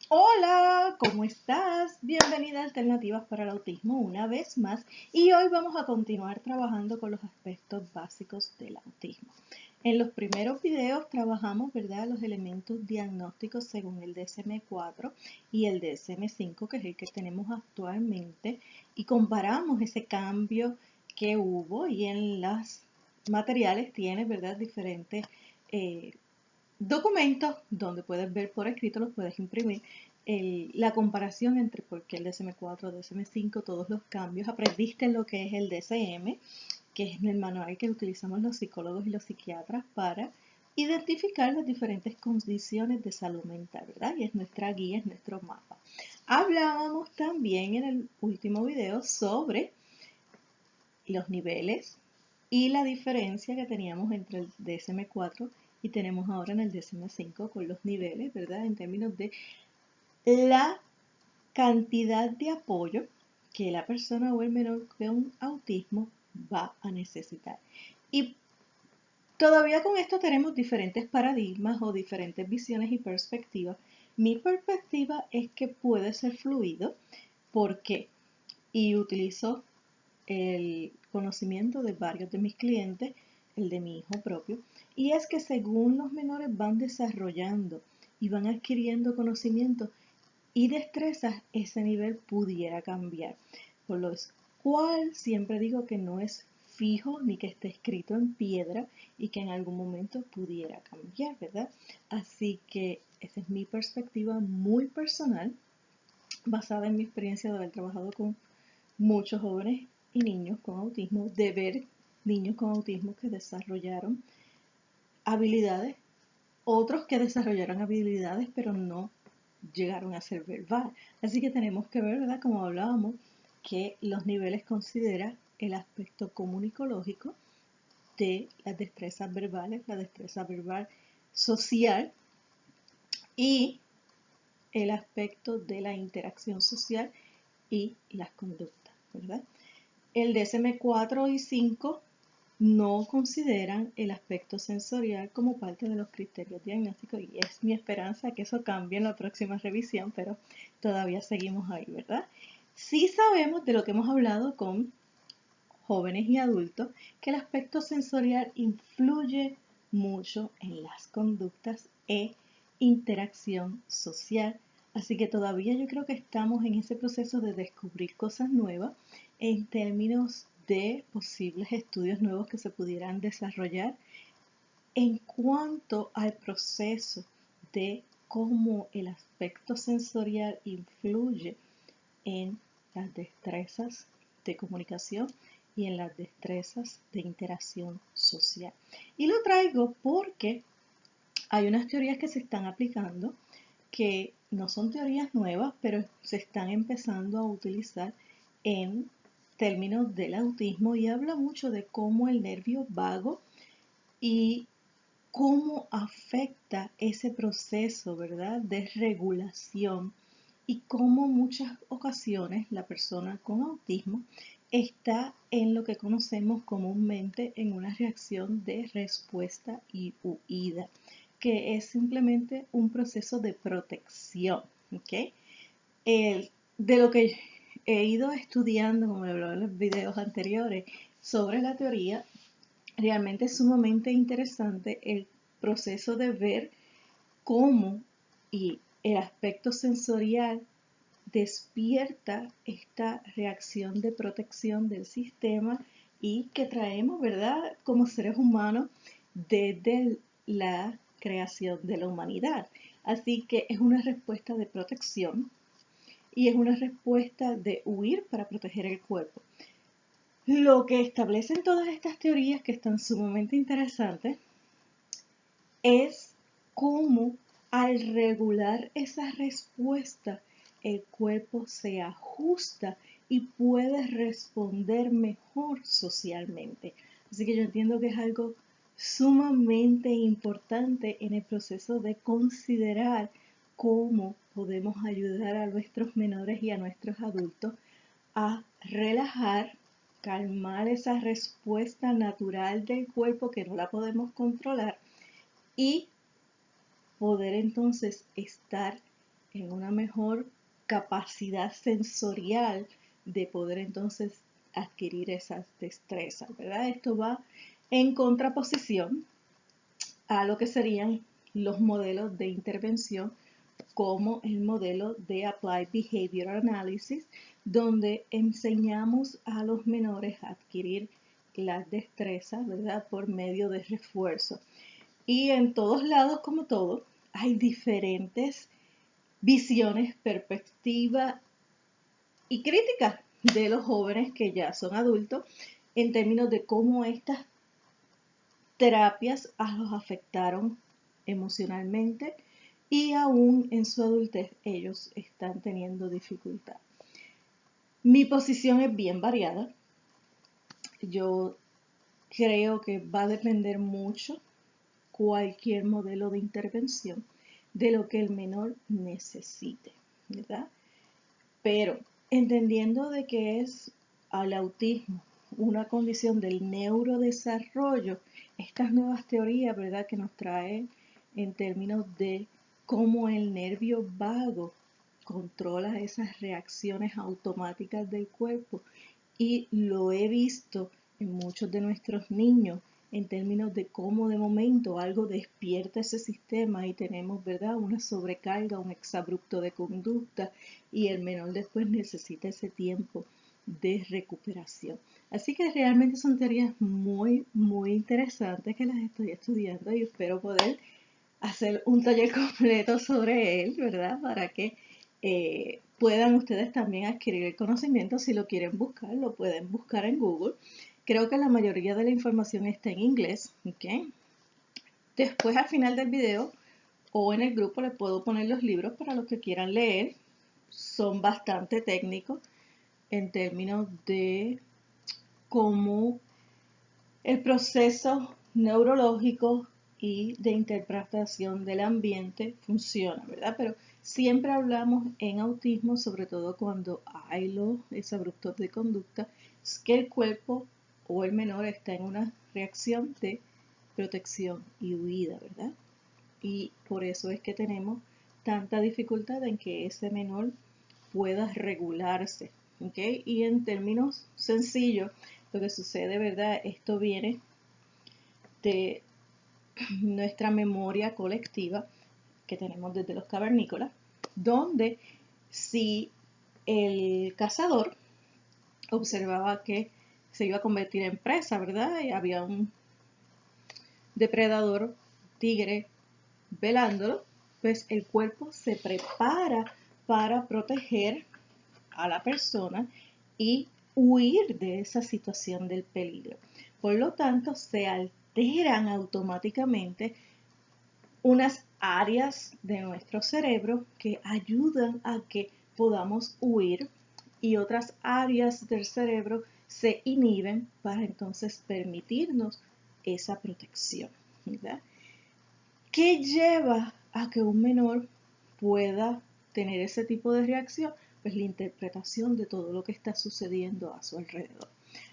Hola, ¿cómo estás? Bienvenida a Alternativas para el Autismo una vez más y hoy vamos a continuar trabajando con los aspectos básicos del autismo. En los primeros videos trabajamos, ¿verdad?, los elementos diagnósticos según el DSM-4 y el DSM-5, que es el que tenemos actualmente, y comparamos ese cambio que hubo y en los materiales tiene, ¿verdad?, diferentes eh, documentos donde puedes ver por escrito, los puedes imprimir, la comparación entre por qué el DSM-4, DSM-5, todos los cambios. Aprendiste lo que es el DSM, que es el manual que utilizamos los psicólogos y los psiquiatras para identificar las diferentes condiciones de salud mental, ¿verdad? Y es nuestra guía, es nuestro mapa. Hablábamos también en el último video sobre los niveles y la diferencia que teníamos entre el DSM-4 y tenemos ahora en el DSM-5 con los niveles, ¿verdad? En términos de la cantidad de apoyo que la persona o el menor con autismo va a necesitar. Y todavía con esto tenemos diferentes paradigmas o diferentes visiones y perspectivas. Mi perspectiva es que puede ser fluido porque, y utilizo el conocimiento de varios de mis clientes, el de mi hijo propio, y es que según los menores van desarrollando y van adquiriendo conocimiento y destrezas, ese nivel pudiera cambiar. Por lo cual siempre digo que no es fijo ni que esté escrito en piedra y que en algún momento pudiera cambiar, ¿verdad? Así que esa es mi perspectiva muy personal, basada en mi experiencia de haber trabajado con muchos jóvenes y niños con autismo, de ver niños con autismo que desarrollaron habilidades, otros que desarrollaron habilidades pero no llegaron a ser verbal. Así que tenemos que ver, ¿verdad? Como hablábamos, que los niveles considera el aspecto comunicológico de las destrezas verbales, la destreza verbal social y el aspecto de la interacción social y las conductas, ¿verdad? El DSM-4 y 5 no consideran el aspecto sensorial como parte de los criterios diagnósticos y es mi esperanza que eso cambie en la próxima revisión, pero todavía seguimos ahí, ¿verdad? Sí sabemos de lo que hemos hablado con jóvenes y adultos que el aspecto sensorial influye mucho en las conductas e interacción social. Así que todavía yo creo que estamos en ese proceso de descubrir cosas nuevas en términos de posibles estudios nuevos que se pudieran desarrollar en cuanto al proceso de cómo el aspecto sensorial influye en las destrezas de comunicación y en las destrezas de interacción social. Y lo traigo porque hay unas teorías que se están aplicando que no son teorías nuevas, pero se están empezando a utilizar en términos del autismo y habla mucho de cómo el nervio vago y cómo afecta ese proceso, ¿verdad?, de regulación y cómo muchas ocasiones la persona con autismo está en lo que conocemos comúnmente en una reacción de respuesta y huida, que es simplemente un proceso de protección, ¿ok? De lo que he ido estudiando, como lo hablaba en los videos anteriores, sobre la teoría, realmente es sumamente interesante el proceso de ver cómo y el aspecto sensorial despierta esta reacción de protección del sistema y que traemos, ¿verdad?, como seres humanos desde la creación de la humanidad. Así que es una respuesta de protección y es una respuesta de huir para proteger el cuerpo. Lo que establecen todas estas teorías, que están sumamente interesantes, es cómo al regular esa respuesta el cuerpo se ajusta y puede responder mejor socialmente. Así que yo entiendo que es algo sumamente importante en el proceso de considerar cómo podemos ayudar a nuestros menores y a nuestros adultos a relajar, calmar esa respuesta natural del cuerpo que no la podemos controlar y poder entonces estar en una mejor capacidad sensorial de poder entonces adquirir esas destrezas, ¿verdad? Esto va en contraposición a lo que serían los modelos de intervención como el modelo de Applied Behavioral Analysis, donde enseñamos a los menores a adquirir las destrezas, ¿verdad? Por medio de refuerzo. Y en todos lados, como todo, hay diferentes visiones, perspectivas y críticas de los jóvenes que ya son adultos en términos de cómo estas terapias los afectaron emocionalmente y aún en su adultez ellos están teniendo dificultad. Mi posición es bien variada. Yo creo que va a depender mucho cualquier modelo de intervención de lo que el menor necesite, ¿verdad? Pero entendiendo de que es al autismo una condición del neurodesarrollo, estas nuevas teorías, ¿verdad?, que nos traen en términos de cómo el nervio vago controla esas reacciones automáticas del cuerpo, y lo he visto en muchos de nuestros niños en términos de cómo de momento algo despierta ese sistema y tenemos, ¿verdad?, una sobrecarga, un exabrupto de conducta, y el menor después necesita ese tiempo de recuperación. Así que realmente son teorías muy, muy interesantes que las estoy estudiando y espero poder hacer un taller completo sobre él, ¿verdad? Para que puedan ustedes también adquirir el conocimiento. Si lo quieren buscar, lo pueden buscar en Google. Creo que la mayoría de la información está en inglés, ¿ok? Después al final del video o en el grupo les puedo poner los libros para los que quieran leer. Son bastante técnicos en términos de cómo el proceso neurológico y de interpretación del ambiente funciona, ¿verdad? Pero siempre hablamos en autismo, sobre todo cuando hay los exabruptos de conducta, es que el cuerpo o el menor está en una reacción de protección y huida, ¿verdad? Y por eso es que tenemos tanta dificultad en que ese menor pueda regularse, ¿ok? Y en términos sencillos, lo que sucede, ¿verdad? Esto viene de nuestra memoria colectiva que tenemos desde los cavernícolas, donde si el cazador observaba que se iba a convertir en presa, ¿verdad? Y había un depredador, tigre, velándolo, pues el cuerpo se prepara para proteger a la persona y huir de esa situación del peligro. Por lo tanto, se alteran automáticamente unas áreas de nuestro cerebro que ayudan a que podamos huir, y otras áreas del cerebro se inhiben para entonces permitirnos esa protección, ¿verdad? ¿Qué lleva a que un menor pueda tener ese tipo de reacción? Pues la interpretación de todo lo que está sucediendo a su alrededor.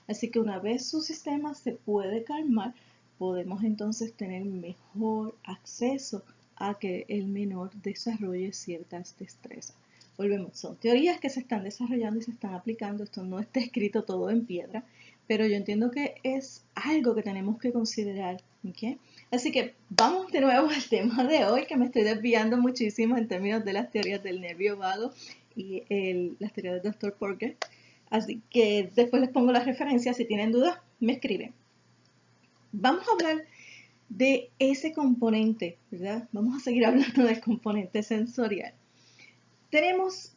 Así que una vez su sistema se puede calmar, podemos entonces tener mejor acceso a que el menor desarrolle ciertas destrezas. Volvemos, son teorías que se están desarrollando y se están aplicando. Esto no está escrito todo en piedra, pero yo entiendo que es algo que tenemos que considerar, ¿ok? Así que vamos de nuevo al tema de hoy, que me estoy desviando muchísimo en términos de las teorías del nervio vago y las teorías del Dr. Porges. Así que después les pongo las referencias. Si tienen dudas, me escriben. Vamos a hablar de ese componente, ¿verdad? Vamos a seguir hablando del componente sensorial. Tenemos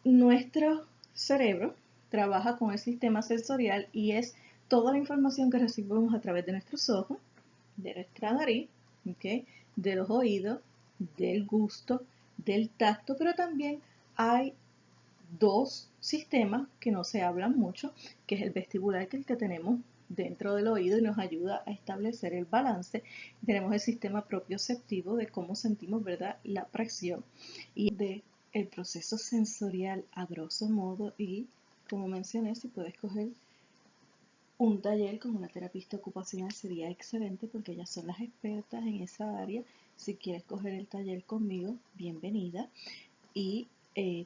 nuestro cerebro, trabaja con el sistema sensorial y es toda la información que recibimos a través de nuestros ojos, de nuestra nariz, ¿okay?, de los oídos, del gusto, del tacto, pero también hay dos sistemas que no se hablan mucho, que es el vestibular, que es el que tenemos dentro del oído y nos ayuda a establecer el balance. Tenemos el sistema propioceptivo de cómo sentimos, ¿verdad?, la presión, y de el proceso sensorial a grosso modo. Y como mencioné, si puedes coger un taller con una terapista ocupacional sería excelente, porque ellas son las expertas en esa área. Si quieres coger el taller conmigo, bienvenida. y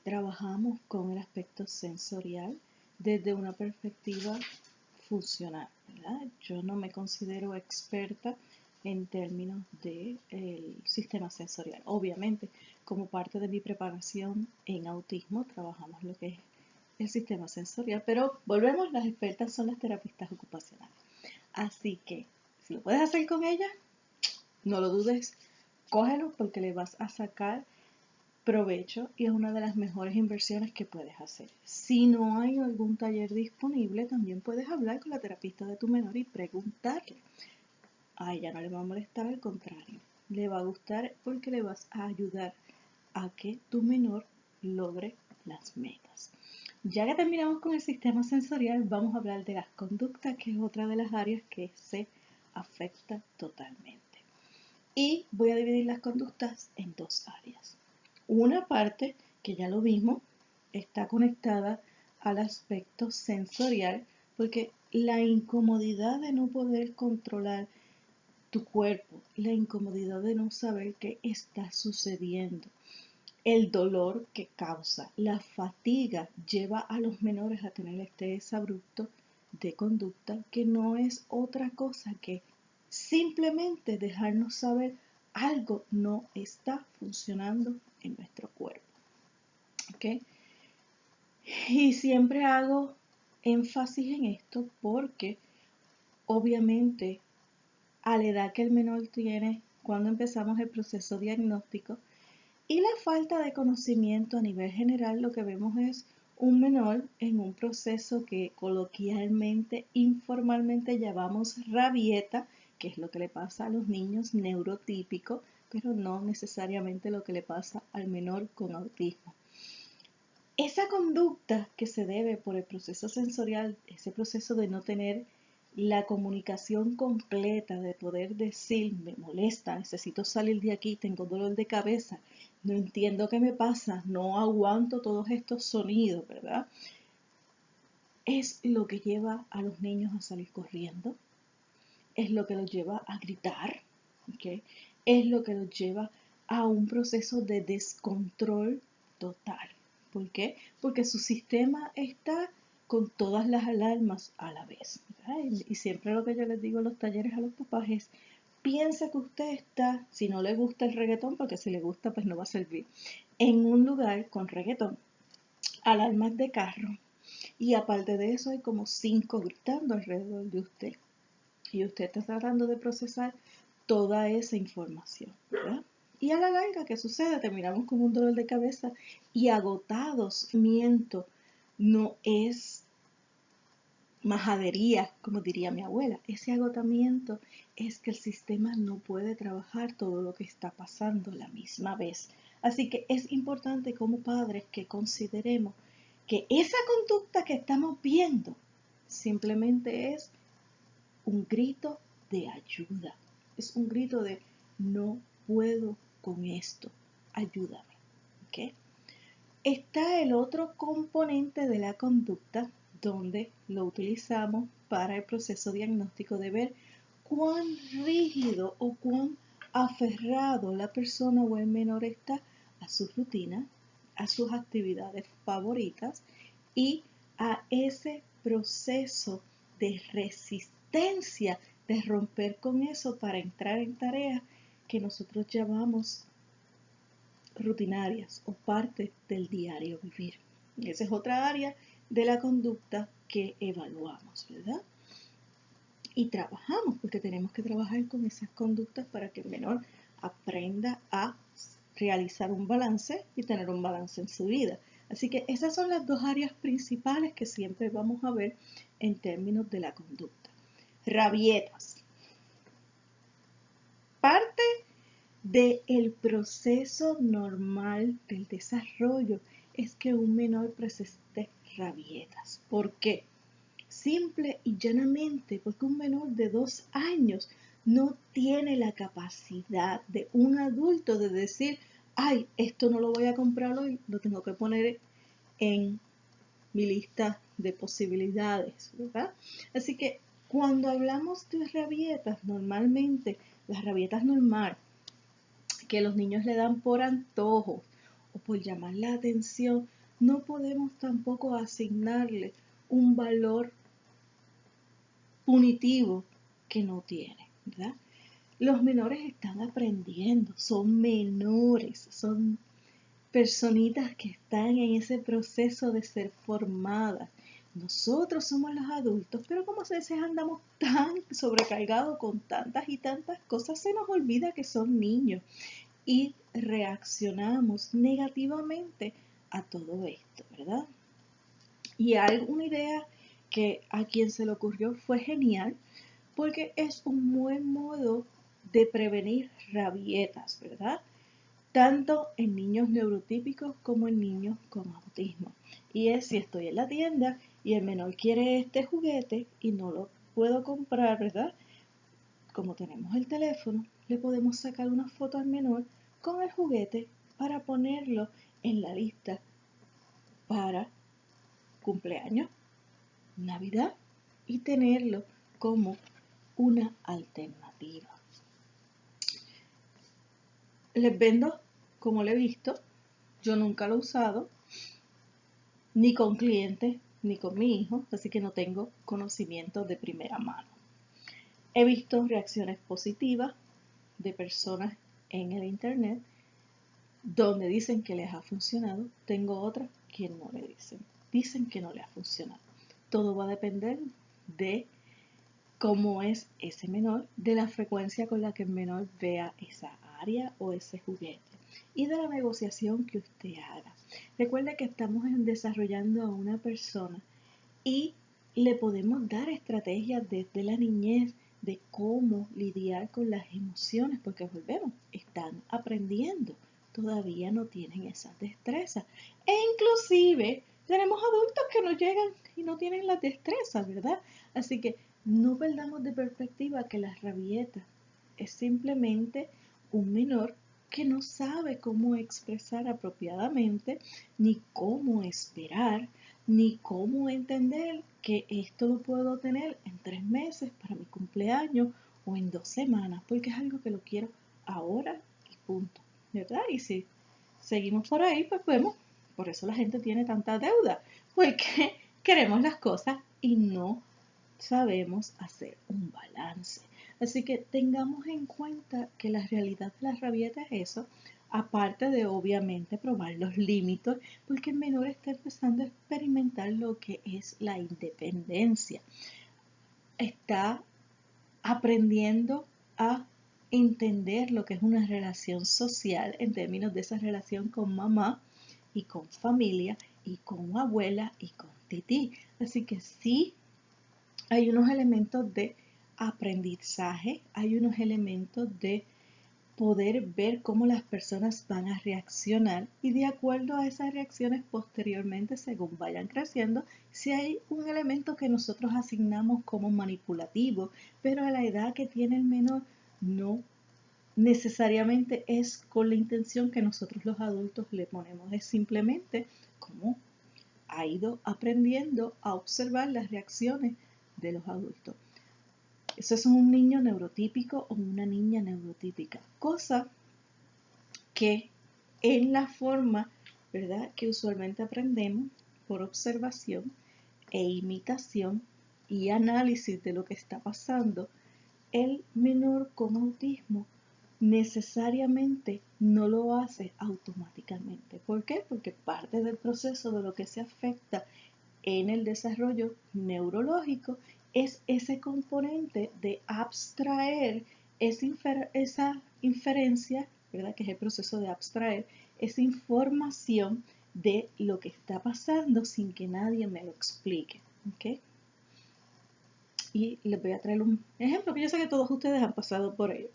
trabajamos con el aspecto sensorial desde una perspectiva funcional, ¿verdad? Yo no me considero experta en términos del sistema sensorial. Obviamente, como parte de mi preparación en autismo, trabajamos lo que es el sistema sensorial, pero volvemos, las expertas son las terapistas ocupacionales. Así que, si lo puedes hacer con ella, no lo dudes, cógelo porque le vas a sacar provecho y es una de las mejores inversiones que puedes hacer. Si no hay algún taller disponible, también puedes hablar con la terapista de tu menor y preguntarle. A ella no le va a molestar, al contrario, le va a gustar porque le vas a ayudar a que tu menor logre las metas. Ya que terminamos con el sistema sensorial, vamos a hablar de las conductas, que es otra de las áreas que se afecta totalmente. Y voy a dividir las conductas en dos áreas. Una parte, que ya lo vimos, está conectada al aspecto sensorial, porque la incomodidad de no poder controlar tu cuerpo, la incomodidad de no saber qué está sucediendo, el dolor que causa, la fatiga lleva a los menores a tener este desabrupto de conducta, que no es otra cosa que simplemente dejarnos saber algo no está funcionando en nuestro cuerpo. ¿Okay? Y siempre hago énfasis en esto porque obviamente a la edad que el menor tiene cuando empezamos el proceso diagnóstico y la falta de conocimiento a nivel general, lo que vemos es un menor en un proceso que coloquialmente, informalmente llamamos rabieta, que es lo que le pasa a los niños neurotípicos, pero no necesariamente lo que le pasa al menor con autismo. Esa conducta que se debe por el proceso sensorial, ese proceso de no tener la comunicación completa, de poder decir, me molesta, necesito salir de aquí, tengo dolor de cabeza, no entiendo qué me pasa, no aguanto todos estos sonidos, ¿verdad? Es lo que lleva a los niños a salir corriendo, es lo que los lleva a gritar, ¿okay? Es lo que los lleva a un proceso de descontrol total. ¿Por qué? Porque su sistema está con todas las alarmas a la vez, ¿verdad? Y siempre lo que yo les digo en los talleres a los papás es, piensa que usted está, si no le gusta el reggaetón, porque si le gusta pues no va a servir, en un lugar con reggaetón, alarmas de carro, y aparte de eso hay como 5 gritando alrededor de usted. Y usted está tratando de procesar toda esa información, ¿verdad? Y a la larga, ¿qué sucede? Terminamos con un dolor de cabeza y agotados. Miento, no es majadería, como diría mi abuela. Ese agotamiento es que el sistema no puede trabajar todo lo que está pasando a la misma vez. Así que es importante como padres que consideremos que esa conducta que estamos viendo simplemente es un grito de ayuda. Es un grito de no puedo con esto, ayúdame. ¿Okay? Está el otro componente de la conducta donde lo utilizamos para el proceso diagnóstico de ver cuán rígido o cuán aferrado la persona o el menor está a su rutina, a sus actividades favoritas y a ese proceso de resistencia, de romper con eso para entrar en tareas que nosotros llamamos rutinarias o parte del diario vivir. Y esa es otra área de la conducta que evaluamos, ¿verdad? Y trabajamos, porque tenemos que trabajar con esas conductas para que el menor aprenda a realizar un balance y tener un balance en su vida. Así que esas son las dos áreas principales que siempre vamos a ver en términos de la conducta. Rabietas. Parte del proceso normal del desarrollo es que un menor presente rabietas. ¿Por qué? Simple y llanamente porque un menor de 2 años no tiene la capacidad de un adulto de decir, ay, esto no lo voy a comprar hoy, lo tengo que poner en mi lista de posibilidades, ¿verdad? Así que cuando hablamos de rabietas, normalmente las rabietas normales que los niños le dan por antojo o por llamar la atención, no podemos tampoco asignarle un valor punitivo que no tiene, ¿verdad? Los menores están aprendiendo, son menores, son personitas que están en ese proceso de ser formadas. Nosotros somos los adultos, pero como a veces andamos tan sobrecargados con tantas y tantas cosas, se nos olvida que son niños y reaccionamos negativamente a todo esto, ¿verdad? Y hay una idea que a quien se le ocurrió fue genial, porque es un buen modo de prevenir rabietas, ¿verdad? Tanto en niños neurotípicos como en niños con autismo. Y es si estoy en la tienda y el menor quiere este juguete y no lo puedo comprar, ¿verdad? Como tenemos el teléfono, le podemos sacar una foto al menor con el juguete para ponerlo en la lista para cumpleaños, Navidad y tenerlo como una alternativa. Les vendo como lo he visto, yo nunca lo he usado, ni con clientes, ni con mi hijo, así que no tengo conocimiento de primera mano. He visto reacciones positivas de personas en el internet donde dicen que les ha funcionado. Tengo otras que no le dicen que no les ha funcionado. Todo va a depender de cómo es ese menor, de la frecuencia con la que el menor vea esa área o ese juguete y de la negociación que usted haga. Recuerde que estamos desarrollando a una persona y le podemos dar estrategias desde la niñez de cómo lidiar con las emociones, porque volvemos, están aprendiendo, todavía no tienen esas destrezas. E inclusive tenemos adultos que no llegan y no tienen las destrezas, ¿verdad? Así que no perdamos de perspectiva que la rabieta es simplemente un menor que no sabe cómo expresar apropiadamente, ni cómo esperar, ni cómo entender que esto lo puedo tener en 3 meses para mi cumpleaños o en 2 semanas, porque es algo que lo quiero ahora y punto, ¿verdad? Y si seguimos por ahí, pues vemos, por eso la gente tiene tanta deuda, porque queremos las cosas y no sabemos hacer un balance. Así que tengamos en cuenta que la realidad de la rabieta es eso, aparte de obviamente probar los límites, porque el menor está empezando a experimentar lo que es la independencia. Está aprendiendo a entender lo que es una relación social en términos de esa relación con mamá y con familia y con abuela y con tití. Así que sí, hay unos elementos de aprendizaje, hay unos elementos de poder ver cómo las personas van a reaccionar y de acuerdo a esas reacciones posteriormente, según vayan creciendo, si hay un elemento que nosotros asignamos como manipulativo, pero a la edad que tiene el menor no necesariamente es con la intención que nosotros los adultos le ponemos, es simplemente como ha ido aprendiendo a observar las reacciones de los adultos. Eso es un niño neurotípico o una niña neurotípica, cosa que en la forma, ¿verdad?, que usualmente aprendemos por observación e imitación y análisis de lo que está pasando, el menor con autismo necesariamente no lo hace automáticamente. ¿Por qué? Porque parte del proceso de lo que se afecta en el desarrollo neurológico es ese componente de abstraer esa inferencia, ¿verdad? Que es el proceso de abstraer esa información de lo que está pasando sin que nadie me lo explique. ¿Okay? Y les voy a traer un ejemplo que yo sé que todos ustedes han pasado por ello.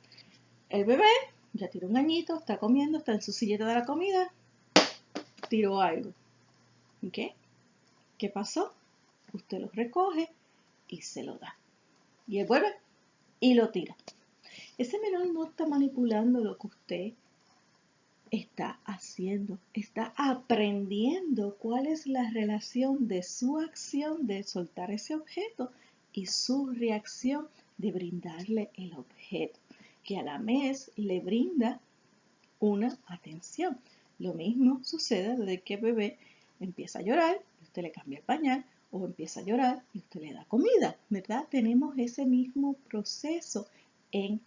El bebé ya tiene un añito, está comiendo, está en su silleta de la comida, tiró algo. ¿Okay? ¿Qué pasó? Usted lo recoge y se lo da. Y él vuelve y lo tira. Ese menor no está manipulando lo que usted está haciendo. Está aprendiendo cuál es la relación de su acción de soltar ese objeto y su reacción de brindarle el objeto, que a la vez le brinda una atención. Lo mismo sucede desde que el bebé empieza a llorar y usted le cambia el pañal, o empieza a llorar y usted le da comida, ¿verdad? Tenemos ese mismo proceso en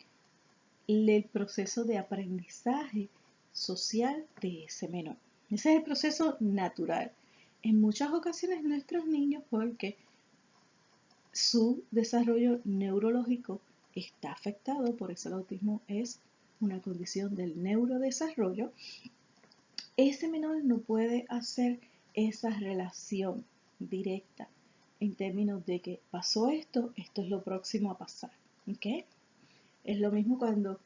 el proceso de aprendizaje social de ese menor. Ese es el proceso natural. En muchas ocasiones nuestros niños, porque su desarrollo neurológico está afectado, por eso el autismo es una condición del neurodesarrollo, ese menor no puede hacer esa relación directa en términos de que pasó esto, esto es lo próximo a pasar. ¿Okay? Es lo mismo cuando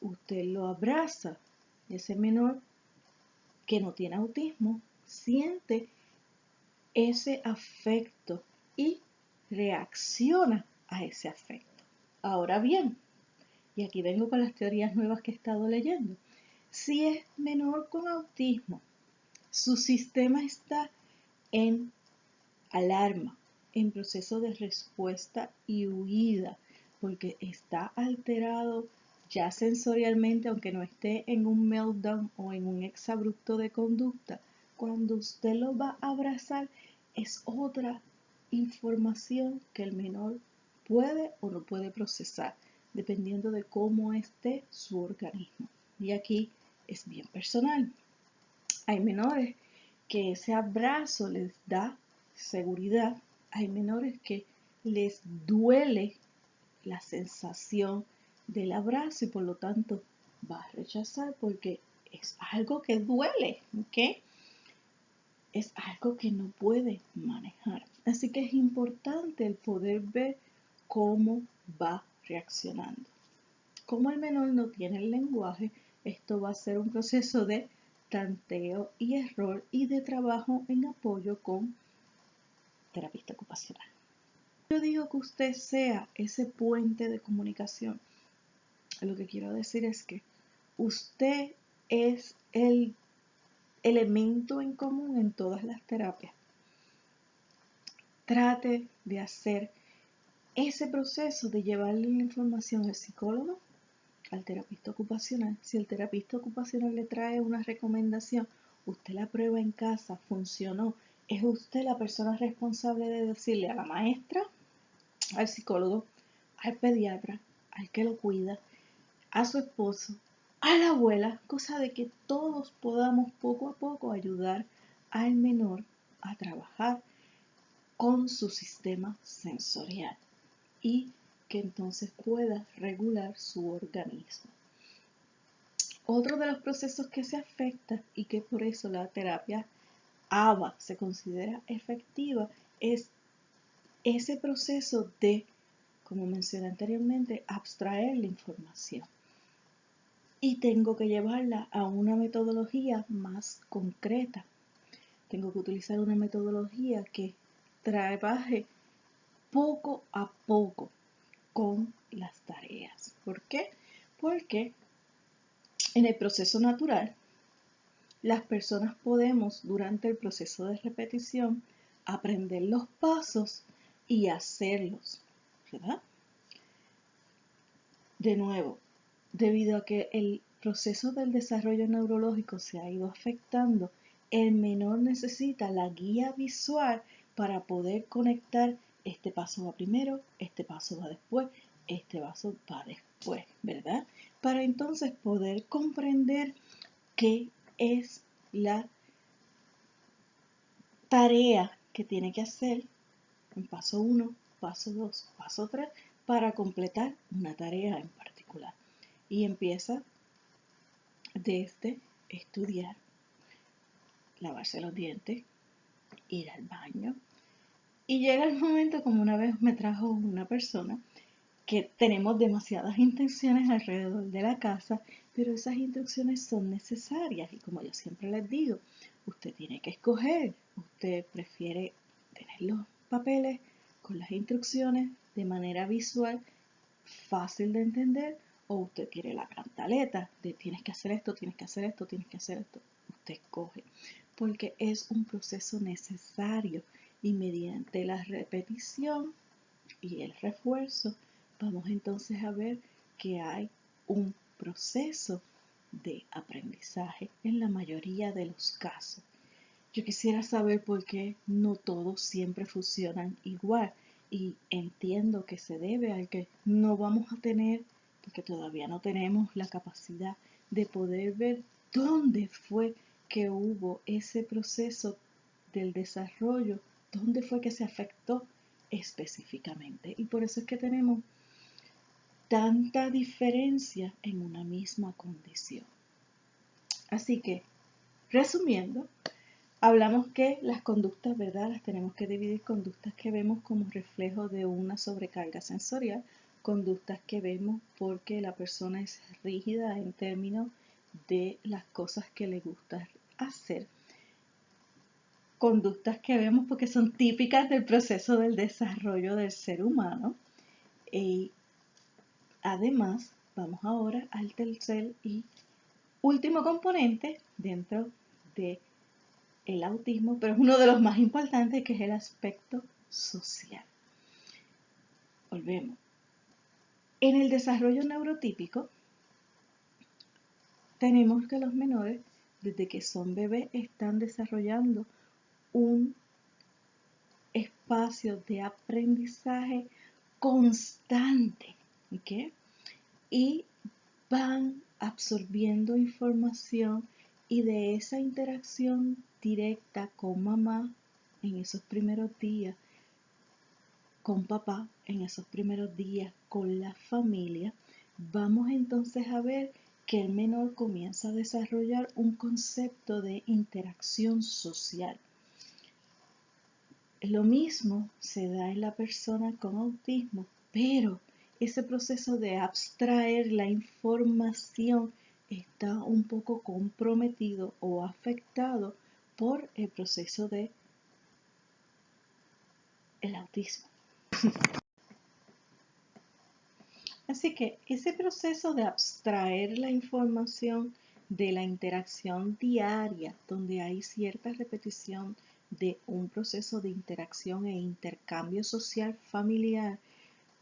usted lo abraza, ese menor que no tiene autismo siente ese afecto y reacciona a ese afecto. Ahora bien, y aquí vengo con las teorías nuevas que he estado leyendo, si es menor con autismo, su sistema está en alarma, en proceso de respuesta y huida, porque está alterado ya sensorialmente, aunque no esté en un meltdown o en un exabrupto de conducta. Cuando usted lo va a abrazar, es otra información que el menor puede o no puede procesar, dependiendo de cómo esté su organismo. Y aquí es bien personal. Hay menores que ese abrazo les da seguridad. Hay menores que les duele la sensación del abrazo y por lo tanto va a rechazar porque es algo que duele, ¿ok? Es algo que no puede manejar. Así que es importante el poder ver cómo va reaccionando. Como el menor no tiene el lenguaje, esto va a ser un proceso de tanteo y error y de trabajo en apoyo con terapista ocupacional. Yo digo que usted sea ese puente de comunicación. Lo que quiero decir es que usted es el elemento en común en todas las terapias. Trate de hacer ese proceso de llevarle la información al psicólogo, al terapista ocupacional. Si el terapista ocupacional le trae una recomendación, usted la prueba en casa, funcionó. Es usted la persona responsable de decirle a la maestra, al psicólogo, al pediatra, al que lo cuida, a su esposo, a la abuela, cosa de que todos podamos poco a poco ayudar al menor a trabajar con su sistema sensorial y que entonces pueda regular su organismo. Otro de los procesos que se afecta y que por eso la terapia ABA se considera efectiva es ese proceso de, como mencioné anteriormente, abstraer la información. Y tengo que llevarla a una metodología más concreta. Tengo que utilizar una metodología que trabaje poco a poco con las tareas. ¿Por qué? Porque en el proceso natural, las personas podemos, durante el proceso de repetición, aprender los pasos y hacerlos, ¿verdad? De nuevo, debido a que el proceso del desarrollo neurológico se ha ido afectando, el menor necesita la guía visual para poder conectar este paso va primero, este paso va después, este paso va después, ¿verdad? Para entonces poder comprender qué es la tarea que tiene que hacer en paso 1, paso 2, paso 3 para completar una tarea en particular. Y empieza desde estudiar, lavarse los dientes, ir al baño. Y llega el momento, como una vez me trajo una persona, que tenemos demasiadas intenciones alrededor de la casa, pero esas instrucciones son necesarias. Y como yo siempre les digo, usted tiene que escoger. Usted prefiere tener los papeles con las instrucciones de manera visual, fácil de entender, o usted quiere la cantaleta de tienes que hacer esto, tienes que hacer esto, tienes que hacer esto. Usted escoge, porque es un proceso necesario y mediante la repetición y el refuerzo vamos entonces a ver que hay un proceso de aprendizaje en la mayoría de los casos. Yo quisiera saber por qué no todos siempre funcionan igual y entiendo que se debe a que no vamos a tener, porque todavía no tenemos la capacidad de poder ver dónde fue que hubo ese proceso del desarrollo, dónde fue que se afectó específicamente. Y por eso es que tenemos tanta diferencia en una misma condición. Así que, resumiendo, hablamos que las conductas, ¿verdad? Las tenemos que dividir: conductas que vemos como reflejo de una sobrecarga sensorial, conductas que vemos porque la persona es rígida en términos de las cosas que le gusta hacer, conductas que vemos porque son típicas del proceso del desarrollo del ser humano. Y además, vamos ahora al tercer y último componente dentro de el autismo, pero es uno de los más importantes, que es el aspecto social. Volvemos. En el desarrollo neurotípico, tenemos que los menores, desde que son bebés, están desarrollando un espacio de aprendizaje constante, ¿ok? Y van absorbiendo información, y de esa interacción directa con mamá en esos primeros días, con papá en esos primeros días, con la familia, vamos entonces a ver que el menor comienza a desarrollar un concepto de interacción social. Lo mismo se da en la persona con autismo, pero ese proceso de abstraer la información está un poco comprometido o afectado por el proceso de el autismo. Así que ese proceso de abstraer la información de la interacción diaria, donde hay cierta repetición de un proceso de interacción e intercambio social familiar,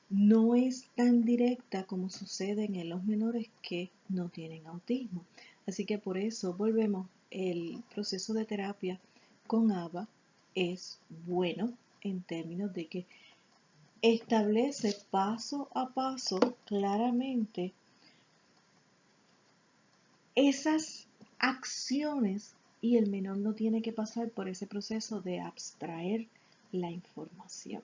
no es tan directa como sucede en los menores que no tienen autismo. Así que por eso volvemos, el proceso de terapia con ABA es bueno en términos de que establece paso a paso claramente esas acciones, y el menor no tiene que pasar por ese proceso de abstraer la información.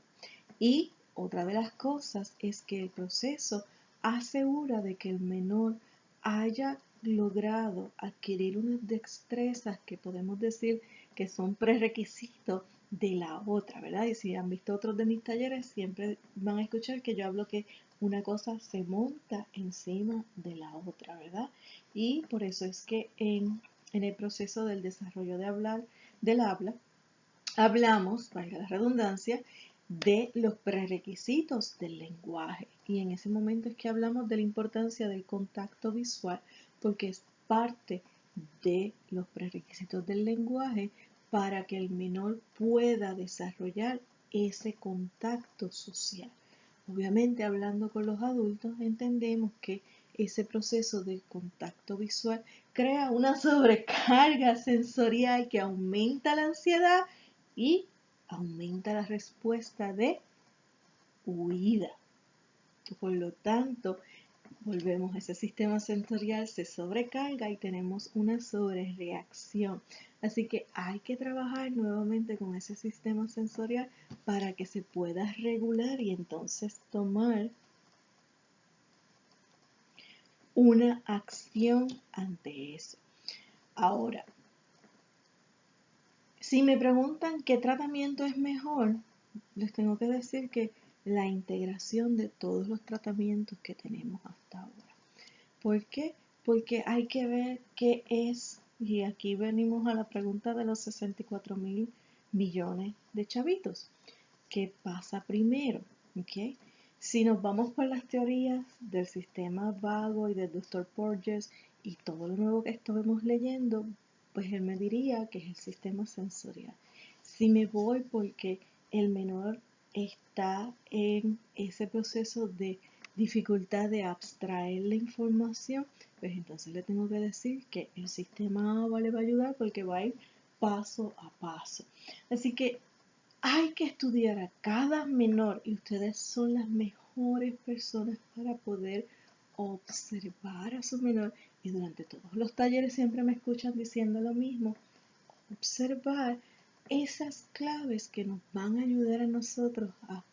Y otra de las cosas es que el proceso asegura de que el menor haya logrado adquirir unas destrezas que podemos decir que son prerequisitos de la otra, ¿verdad? Y si han visto otros de mis talleres, siempre van a escuchar que yo hablo que una cosa se monta encima de la otra, ¿verdad? Y por eso es que en el proceso del desarrollo del habla, hablamos, valga la redundancia, de los prerequisitos del lenguaje. Y en ese momento es que hablamos de la importancia del contacto visual, porque es parte de los prerequisitos del lenguaje para que el menor pueda desarrollar ese contacto social. Obviamente, hablando con los adultos, entendemos que ese proceso de contacto visual crea una sobrecarga sensorial que aumenta la ansiedad y aumenta la respuesta de huida. Por lo tanto, volvemos, ese sistema sensorial se sobrecarga y tenemos una sobrereacción. Así que hay que trabajar nuevamente con ese sistema sensorial para que se pueda regular y entonces tomar una acción ante eso. Ahora, si me preguntan qué tratamiento es mejor, les tengo que decir que la integración de todos los tratamientos que tenemos hasta ahora. ¿Por qué? Porque hay que ver qué es, y aquí venimos a la pregunta de los 64.000 millones de chavitos. ¿Qué pasa primero? ¿Okay? Si nos vamos por las teorías del sistema vago y del Dr. Porges y todo lo nuevo que estamos leyendo, pues él me diría que es el sistema sensorial. Si me voy porque el menor está en ese proceso de dificultad de abstraer la información, pues entonces le tengo que decir que el sistema ABA le va a ayudar porque va a ir paso a paso. Así que hay que estudiar a cada menor y ustedes son las mejores personas para poder observar a su menor. Y durante todos los talleres siempre me escuchan diciendo lo mismo: observar esas claves que nos van a ayudar a nosotros a,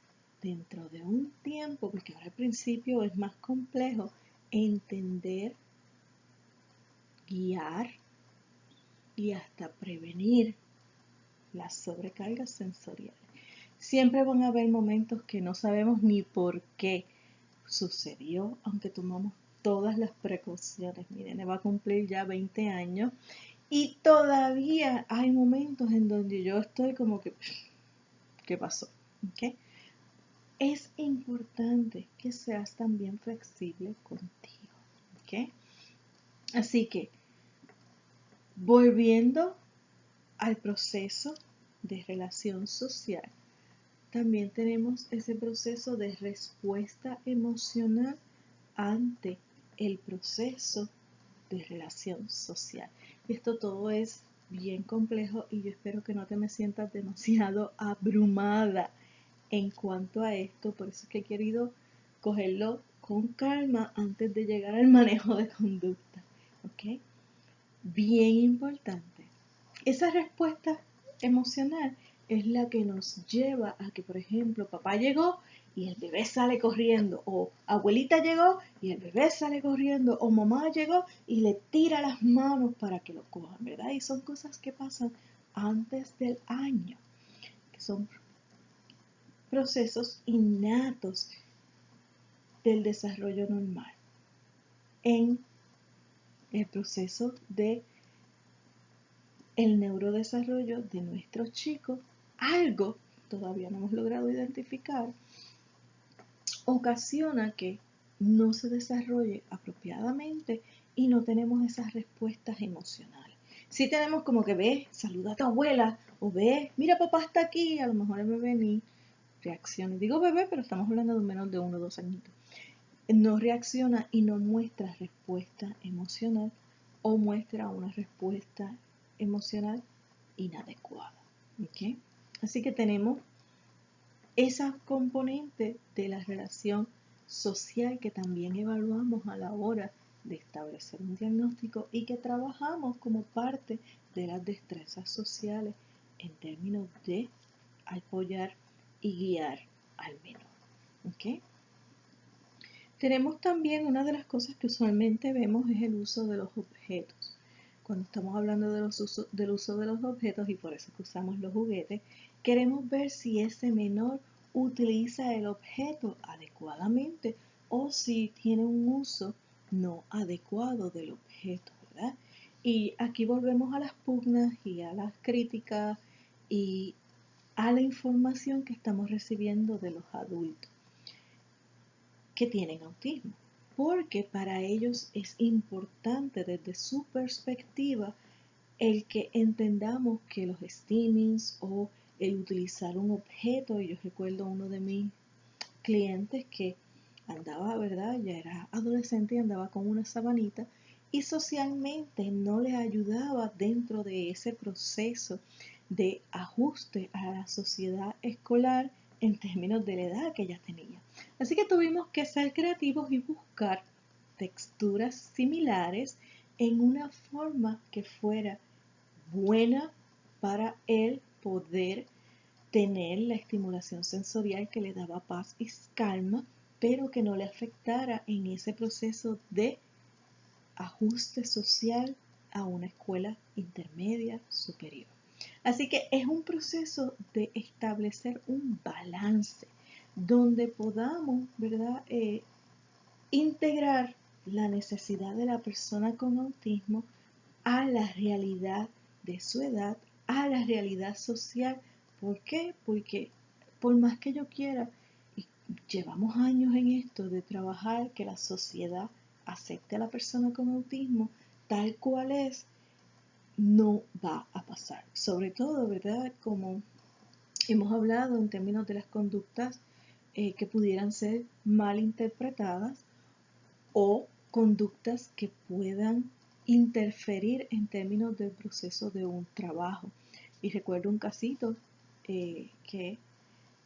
dentro de un tiempo, porque ahora al principio es más complejo, entender, guiar y hasta prevenir las sobrecargas sensoriales. Siempre van a haber momentos que no sabemos ni por qué sucedió, aunque tomamos todas las precauciones. Miren, va a cumplir ya 20 años y todavía hay momentos en donde yo estoy como que, ¿qué pasó? ¿Okay? Es importante que seas también flexible contigo. ¿Okay? Así que, volviendo al proceso de relación social, también tenemos ese proceso de respuesta emocional ante el proceso de relación social. Esto todo es bien complejo y yo espero que no te me sientas demasiado abrumada en cuanto a esto. Por eso es que he querido cogerlo con calma antes de llegar al manejo de conducta. ¿Ok? Bien importante. Esa respuesta emocional es la que nos lleva a que, por ejemplo, papá llegó y el bebé sale corriendo, o abuelita llegó y el bebé sale corriendo, o mamá llegó y le tira las manos para que lo cojan, ¿verdad? Y son cosas que pasan antes del año, que son procesos innatos del desarrollo normal en el proceso de el neurodesarrollo de nuestros chicos. Algo todavía no hemos logrado identificar ocasiona que no se desarrolle apropiadamente y no tenemos esas respuestas emocionales. Si tenemos como que ve, saluda a tu abuela, o ve, mira, papá está aquí, a lo mejor el bebé ni reacciona. Digo bebé, pero estamos hablando de un menor de 1 o 2 añitos. No reacciona y no muestra respuesta emocional, o muestra una respuesta emocional inadecuada. ¿Okay? Así que tenemos esa componente de la relación social que también evaluamos a la hora de establecer un diagnóstico y que trabajamos como parte de las destrezas sociales en términos de apoyar y guiar al menor. ¿Okay? Tenemos también una de las cosas que usualmente vemos es el uso de los objetos. Cuando estamos hablando del uso de los objetos, y por eso que usamos los juguetes, queremos ver si ese menor utiliza el objeto adecuadamente o si tiene un uso no adecuado del objeto, ¿verdad? Y aquí volvemos a las pugnas y a las críticas y a la información que estamos recibiendo de los adultos que tienen autismo, porque para ellos es importante desde su perspectiva el que entendamos que los steamings o el utilizar un objeto. Y yo recuerdo uno de mis clientes que andaba, ¿verdad? Ya era adolescente y andaba con una sabanita y socialmente no le ayudaba dentro de ese proceso de ajuste a la sociedad escolar en términos de la edad que ella tenía. Así que tuvimos que ser creativos y buscar texturas similares en una forma que fuera buena para él poder tener la estimulación sensorial que le daba paz y calma, pero que no le afectara en ese proceso de ajuste social a una escuela intermedia superior. Así que es un proceso de establecer un balance donde podamos, ¿verdad?, integrar la necesidad de la persona con autismo a la realidad de su edad, a la realidad social. ¿Por qué? Porque por más que yo quiera, y llevamos años en esto de trabajar que la sociedad acepte a la persona con autismo tal cual es, no va a pasar. Sobre todo, ¿verdad? Como hemos hablado en términos de las conductas que pudieran ser mal interpretadas o conductas que puedan interferir en términos del proceso de un trabajo. Y recuerdo un casito que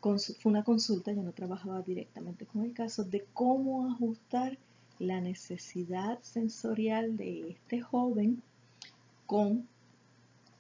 fue una consulta, yo no trabajaba directamente con el caso, de cómo ajustar la necesidad sensorial de este joven con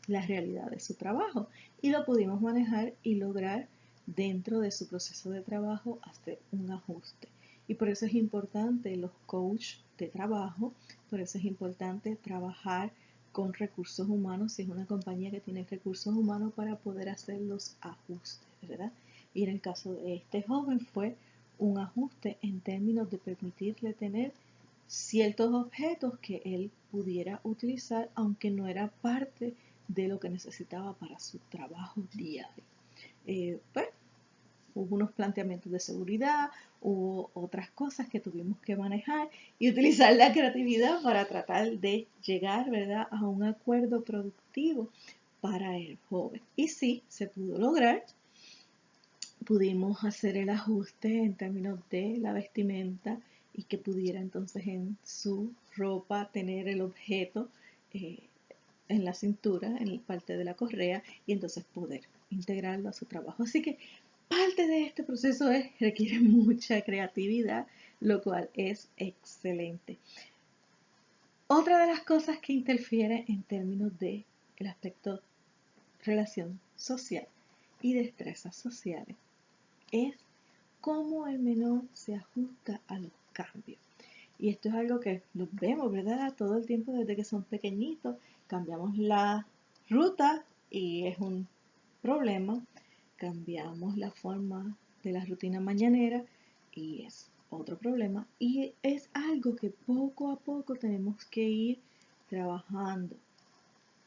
la realidad de su trabajo. Y lo pudimos manejar y lograr dentro de su proceso de trabajo hacer un ajuste. Y por eso es importante los coaches de trabajo, por eso es importante trabajar con recursos humanos, si es una compañía que tiene recursos humanos para poder hacer los ajustes, ¿verdad? Y en el caso de este joven fue un ajuste en términos de permitirle tener ciertos objetos que él pudiera utilizar, aunque no era parte de lo que necesitaba para su trabajo diario. Pues, hubo unos planteamientos de seguridad, hubo otras cosas que tuvimos que manejar y utilizar la creatividad para tratar de llegar, ¿verdad?, a un acuerdo productivo para el joven. Y sí, se pudo lograr. Pudimos hacer el ajuste en términos de la vestimenta y que pudiera entonces en su ropa tener el objeto en la cintura, en la parte de la correa, y entonces poder integrarlo a su trabajo. Así que parte de este proceso requiere mucha creatividad, lo cual es excelente. Otra de las cosas que interfiere en términos de el aspecto relación social y destrezas sociales es cómo el menor se ajusta a los cambios. Y esto es algo que lo vemos, ¿verdad? Todo el tiempo desde que son pequeñitos. Cambiamos la ruta y es un problema. Cambiamos la forma de la rutina mañanera y es otro problema. Y es algo que poco a poco tenemos que ir trabajando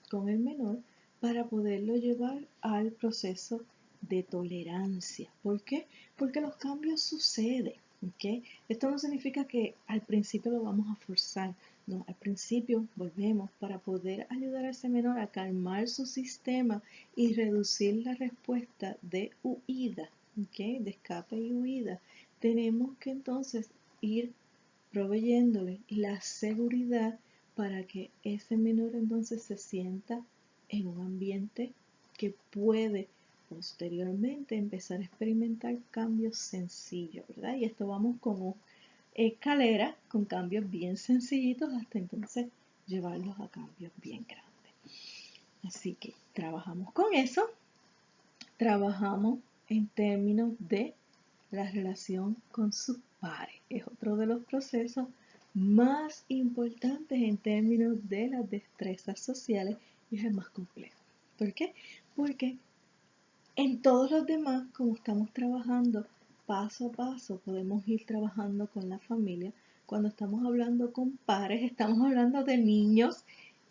con el menor para poderlo llevar al proceso de tolerancia. ¿Por qué? Porque los cambios suceden. ¿Okay? Esto no significa que al principio lo vamos a forzar. No, al principio volvemos para poder ayudar a ese menor a calmar su sistema y reducir la respuesta de huida, ¿okay? De escape y huida. Tenemos que entonces ir proveyéndole la seguridad para que ese menor entonces se sienta en un ambiente que puede posteriormente empezar a experimentar cambios sencillos, ¿verdad? Y esto vamos como escalera con cambios bien sencillitos hasta entonces llevarlos a cambios bien grandes. Así que trabajamos con eso, trabajamos en términos de la relación con sus pares. Es otro de los procesos más importantes en términos de las destrezas sociales y es el más complejo. ¿Por qué? Porque en todos los demás, como estamos trabajando paso a paso, podemos ir trabajando con la familia. Cuando estamos hablando con pares, estamos hablando de niños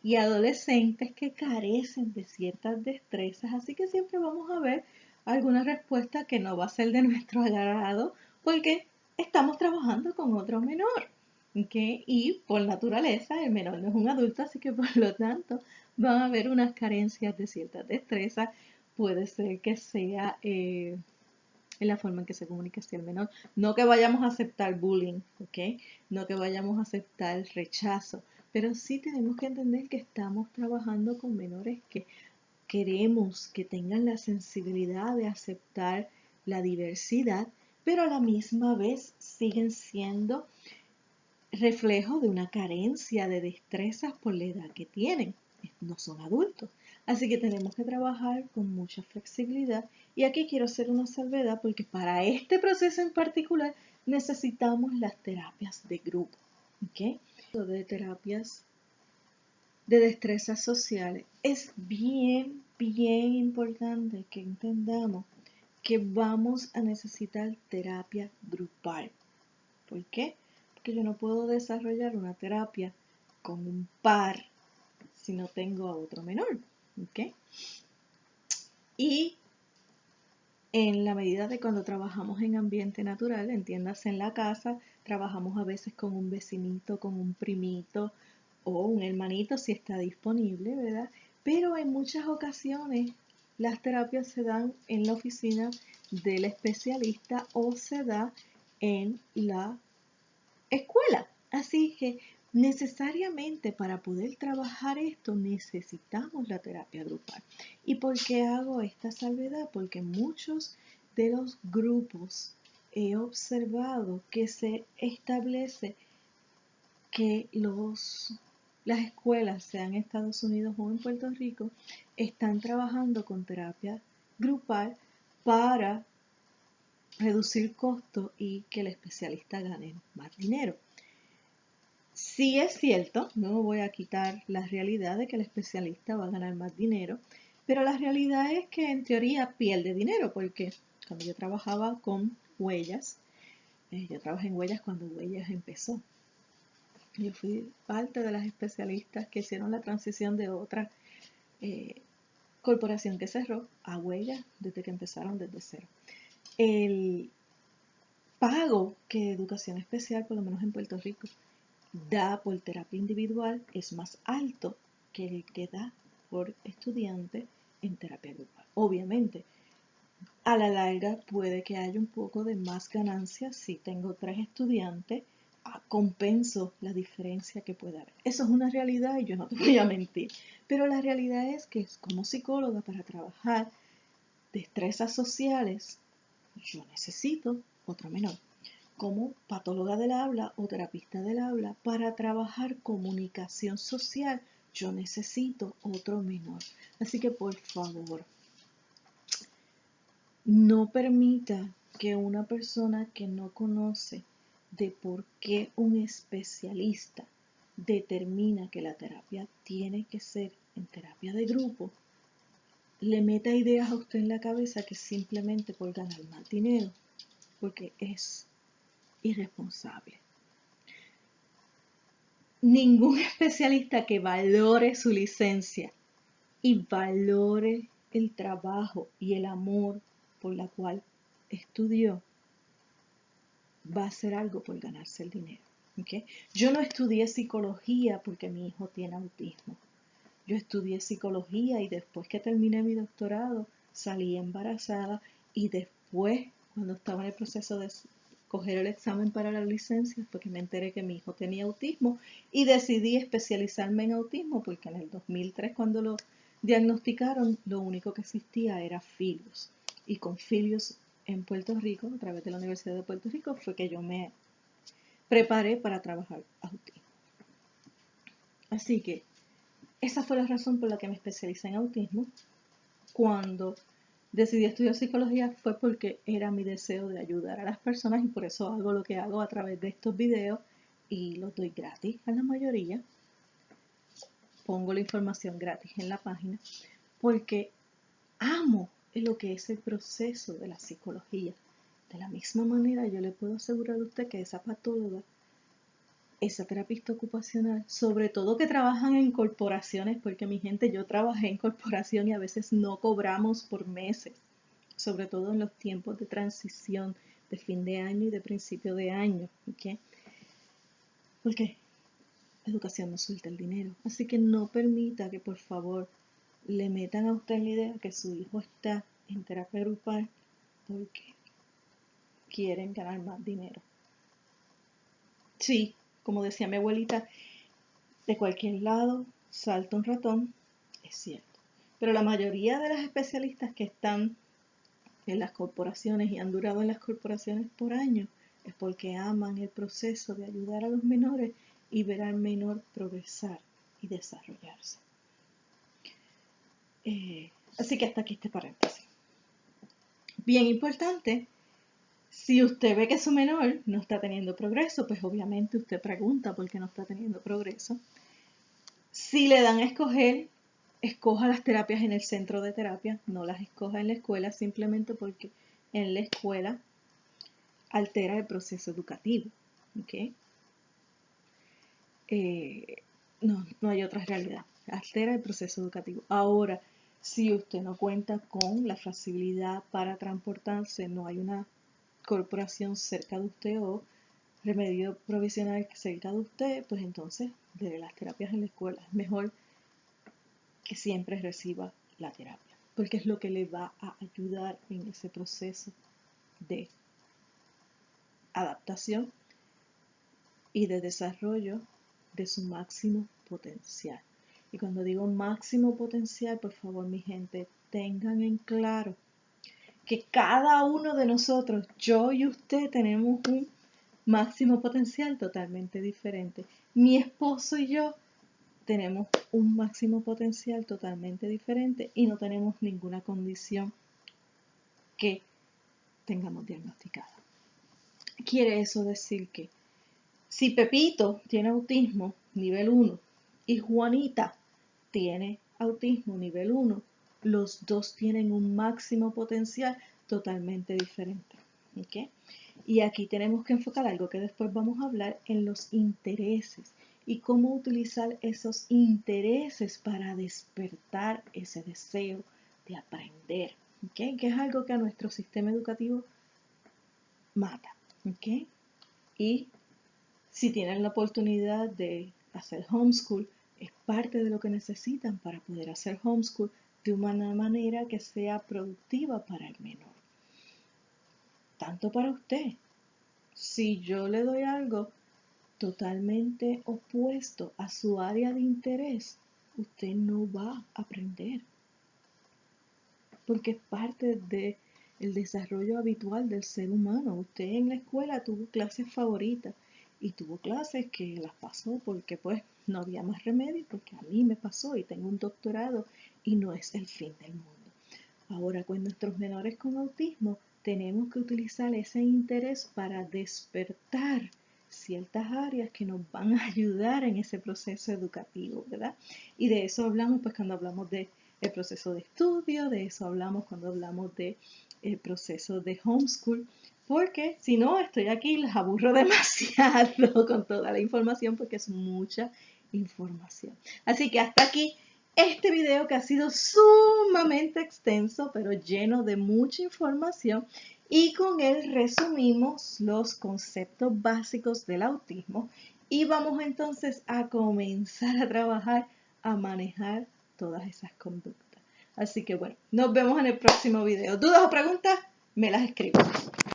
y adolescentes que carecen de ciertas destrezas, así que siempre vamos a ver alguna respuesta que no va a ser de nuestro agrado porque estamos trabajando con otro menor. ¿Okay? Y por naturaleza el menor no es un adulto, así que por lo tanto van a haber unas carencias de ciertas destrezas. Puede ser que sea en la forma en que se comunica hacia el menor. No que vayamos a aceptar bullying, ¿ok? No que vayamos a aceptar rechazo, pero sí tenemos que entender que estamos trabajando con menores que queremos que tengan la sensibilidad de aceptar la diversidad, pero a la misma vez siguen siendo reflejo de una carencia de destrezas por la edad que tienen. No son adultos. Así que tenemos que trabajar con mucha flexibilidad. Y aquí quiero hacer una salvedad porque para este proceso en particular necesitamos las terapias de grupo. ¿Okay? De terapias de destrezas sociales. Es bien importante que entendamos que vamos a necesitar terapia grupal. ¿Por qué? Porque yo no puedo desarrollar una terapia con un par si no tengo a otro menor. ¿Okay? Y en la medida de cuando trabajamos en ambiente natural, entiéndase en la casa, trabajamos a veces con un vecinito, con un primito o un hermanito si está disponible, ¿verdad? Pero en muchas ocasiones las terapias se dan en la oficina del especialista o se da en la escuela. Así que necesariamente para poder trabajar esto necesitamos la terapia grupal. ¿Y por qué hago esta salvedad? Porque muchos de los grupos he observado que se establece que las escuelas, sea en Estados Unidos o en Puerto Rico, están trabajando con terapia grupal para reducir costos y que el especialista gane más dinero. Sí es cierto, no voy a quitar la realidad de que el especialista va a ganar más dinero, pero la realidad es que en teoría pierde dinero, porque cuando yo trabajaba con Huellas, yo trabajé en Huellas cuando Huellas empezó. Yo fui parte de las especialistas que hicieron la transición de otra corporación que cerró a Huellas desde que empezaron desde cero. El pago que Educación Especial, por lo menos en Puerto Rico, da por terapia individual es más alto que el que da por estudiante en terapia grupal. Obviamente, a la larga puede que haya un poco de más ganancia si tengo 3 estudiantes, compenso la diferencia que puede haber. Eso es una realidad y yo no te voy a mentir. Pero la realidad es que como psicóloga para trabajar destrezas sociales, yo necesito otro menor. Como patóloga del habla o terapista del habla, para trabajar comunicación social, yo necesito otro menor. Así que por favor, no permita que una persona que no conoce de por qué un especialista determina que la terapia tiene que ser en terapia de grupo, le meta ideas a usted en la cabeza que simplemente por ganar más dinero, porque es irresponsable. Ningún especialista que valore su licencia y valore el trabajo y el amor por la cual estudió va a hacer algo por ganarse el dinero. ¿Okay? Yo no estudié psicología porque mi hijo tiene autismo. Yo estudié psicología y después que terminé mi doctorado salí embarazada y después, cuando estaba en el proceso de coger el examen para la licencia, fue que me enteré que mi hijo tenía autismo y decidí especializarme en autismo porque en el 2003 cuando lo diagnosticaron lo único que existía era Filius. Y con Filius en Puerto Rico, a través de la Universidad de Puerto Rico, fue que yo me preparé para trabajar autismo. Así que esa fue la razón por la que me especialicé en autismo. Cuando decidí estudiar psicología fue porque era mi deseo de ayudar a las personas y por eso hago lo que hago a través de estos videos y los doy gratis a la mayoría. Pongo la información gratis en la página porque amo lo que es el proceso de la psicología. De la misma manera yo le puedo asegurar a usted que esa patóloga, esa terapista ocupacional, sobre todo que trabajan en corporaciones, porque mi gente, yo trabajé en corporación y a veces no cobramos por meses, sobre todo en los tiempos de transición de fin de año y de principio de año, ¿okay? Porque educación no suelta el dinero, así que no permita que por favor le metan a usted la idea que su hijo está en terapia grupal porque quieren ganar más dinero. Sí, como decía mi abuelita, de cualquier lado salta un ratón, es cierto. Pero la mayoría de las especialistas que están en las corporaciones y han durado en las corporaciones por años es porque aman el proceso de ayudar a los menores y ver al menor progresar y desarrollarse. Así que hasta aquí este paréntesis. Bien importante, si usted ve que su menor no está teniendo progreso, pues obviamente usted pregunta por qué no está teniendo progreso. Si le dan a escoger, escoja las terapias en el centro de terapia, no las escoja en la escuela simplemente porque en la escuela altera el proceso educativo. ¿Okay? No hay otra realidad. Altera el proceso educativo. Ahora, si usted no cuenta con la facilidad para transportarse, no hay una corporación cerca de usted o remedio provisional cerca de usted, pues entonces de las terapias en la escuela es mejor que siempre reciba la terapia. porque es lo que le va a ayudar en ese proceso de adaptación y de desarrollo de su máximo potencial. Y cuando digo máximo potencial, por favor, mi gente, tengan en claro que cada uno de nosotros, yo y usted, tenemos un máximo potencial totalmente diferente. Mi esposo y yo tenemos un máximo potencial totalmente diferente y no tenemos ninguna condición que tengamos diagnosticada. Quiere eso decir que si Pepito tiene autismo nivel 1 y Juanita tiene autismo nivel 1, los dos tienen un máximo potencial totalmente diferente. ¿Okay? Y aquí tenemos que enfocar algo que después vamos a hablar en los intereses y cómo utilizar esos intereses para despertar ese deseo de aprender, ¿okay? Que es algo que a nuestro sistema educativo mata. ¿Okay? Y si tienen la oportunidad de hacer homeschool, es parte de lo que necesitan para poder hacer homeschool de una manera que sea productiva para el menor. Tanto para usted. Si yo le doy algo totalmente opuesto a su área de interés, usted no va a aprender. Porque es parte del desarrollo habitual del ser humano. Usted en la escuela tuvo clases favoritas y tuvo clases que las pasó porque pues no había más remedio, porque a mí me pasó y tengo un doctorado y no es el fin del mundo. Ahora, con nuestros menores con autismo, tenemos que utilizar ese interés para despertar ciertas áreas que nos van a ayudar en ese proceso educativo, ¿verdad? Y de eso hablamos pues cuando hablamos de el proceso de estudio, de eso hablamos cuando hablamos de el proceso de homeschool, porque si no estoy aquí les aburro demasiado con toda la información porque es mucha información. Así que hasta aquí este video que ha sido sumamente extenso pero lleno de mucha información y con él resumimos los conceptos básicos del autismo y vamos entonces a comenzar a trabajar a manejar todas esas conductas. Así que bueno, nos vemos en el próximo video. ¿Dudas o preguntas? Me las escribo.